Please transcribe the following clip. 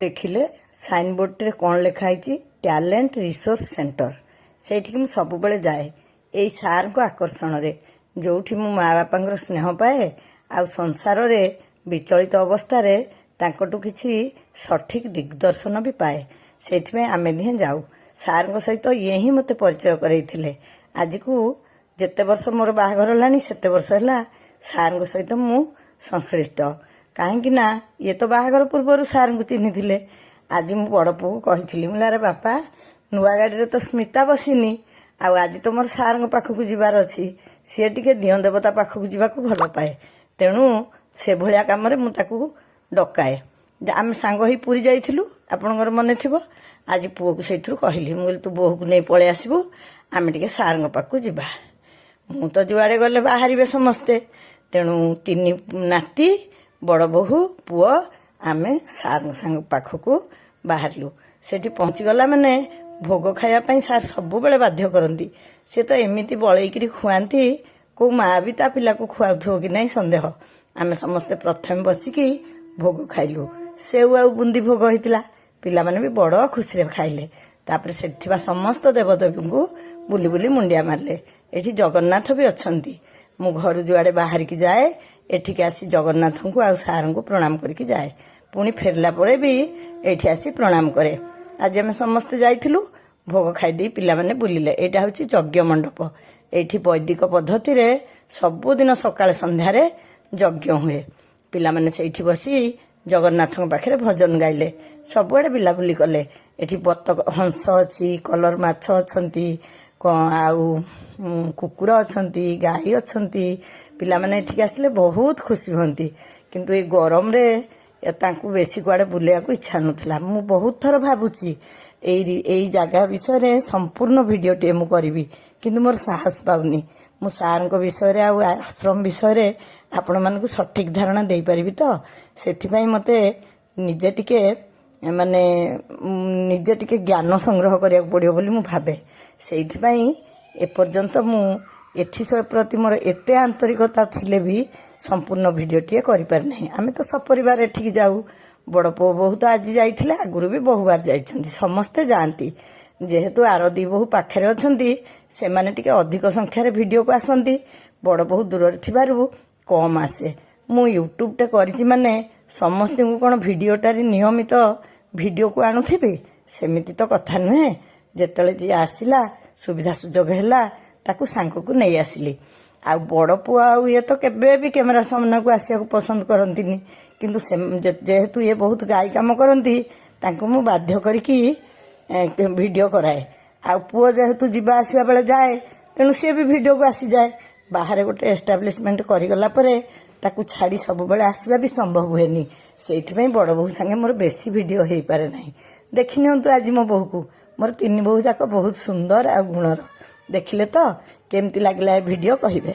देखिले sign board रे कौन लिखाई टैलेंट रिसोर्स सेंटर से सब बेले जाए यही सार को आकर्षण रे जो मो माँ बापा स्नेह पाए आ संसार रे विचलित अवस्था रे तांकटू किछि सठिक दिग्दर्शन भी पाए से आमे दिहे जाऊ सार सहित ये ही मते परिचय करैथिले आज को जेते वर्ष मोर बाहाघर लानी सेते वर्ष है सार सहित मु संश्लिष्ट कहीं ना ये तो बाहाघर पूर्व सार को चिन्ही थे आज मु बड़ पु कही अरे बापा नुआ गाड़ी तो स्मिता बसीनी आज तो मोर सार पाखक जीवार अच्छी सी टे दिह देवता पाखक जावाक भल पाए तेणु से भाया कम डकाए आम सांग ही पुरी जाइलु आपणकर मन थी आज पुओ को से कहली मुझे तू बोह को नहीं पलि आसबू आम टे सार पाखक जा मु तो जुआड़े गले बाहर समस्ते तेणु तीन नाती बड़ बोहू पुओ आमे सार सांग पाखक बाहरलु सेठी पहुंचीगला माने भोग खायापाई सार सब बेले बाध्य करती से तो एमती बलैकि खुआती को माँ भी ता पिला को खुआथो कि नहीं सन्देह आमे समस्ते प्रथम बसिकी भोग खाइलु सेउ आ बुंदी भोग होइतिला पिला माने भी बड़ खुशी खाइले तापर सेठी समस्त देवदेवी को बुली बुली मुंडिया मारले एठी जगन्नाथ भी अछंती मु घर जुआड़े बाहर की जाए एठिक आसी जगन्नाथ को आ सार को प्रणाम करके जाए पुणी फेरला परे भी एठी आसी प्रणाम करे आज आम समस्ते जाइलु भोग खाईदे पिला माने बुलिले एटा हूँ यज्ञ मंडप एठी वैदिक पद्धति रे सबुदिन सकाळ संध्यारे यज्ञ हुए पिला माने सेठी बसी जगन्नाथ पाखे भजन गाइले सबुआड़े बुलाबुली कले एठी बतक हंस अच्छी कलर माछ अच्छी आउ कुकुर अच्छी गाई अच्छी पिला माने एठिक आसिले बहुत खुशी होती किंतु ये गरम रे तांकु बेसी कुआड़े बुलेया को इच्छा नथिला मु बहुत थर भाबुची एई जगह विषय संपूर्ण वीडियो टे मु करिवि किंतु मोर साहस पाउनी मु सार विषय आ आश्रम विषय आपण मानकु सठिक धारणा दे परिबि तो सेथिपई मते निजे टिके माने निजे टिके ज्ञान संग्रह करिया पड़ियो बोली मु भाबे सेथिपई एपर्यंत मु एठी सब प्रति मोर एते आंतरिकता थिले भी संपूर्ण वीडियो टे करि पार नहीं आमे तो सपरिवार एठी जाऊ बड़ पो बहु तो आज जाइथिले आगुरु भी बहु बार जाइछन्ती समस्ते जानती जेहेतु आर दी बहु पाखरे अछन्ती से माने टिके अधिक संख्या रे वीडियो को आसंती बड़ बहु दूर रे थिबारु कम आसे मु यूट्यूब टे करिछि माने समस्त को कोन वीडियो टारी नियमित वीडियो को आणुथिबे सेमिति तो कथा नुहे जेतले जे आसिला सुविधा सुजोग हैला ताकू सांग को नहीं आसिली आ बड़ पुआ ये तो केबे भी कैमेरा सामना को आसिया को पसंद करंतिनी किंतु जेहेतु ये बहुत गाई काम करती मु बाध्य करिकी वीडियो कराए आ पुओ जेहेतु जीवा आसवा बेले जाए तेणु सी भी वीडियो को आसी जाए बाहर गोटे एस्टाब्लिशमेंट करगला ताकू छाड़ी सब बेले आसवा भी संभव हुए से बड़ बोहू संगे मोर बेसी वीडियो हो पारे ना देखि नियंतु आज मो बोहू को मोर तीन बोहू जाक बहुत सुंदर आ गुणर देखिले तो केमती लागला वीडियो कहिबे।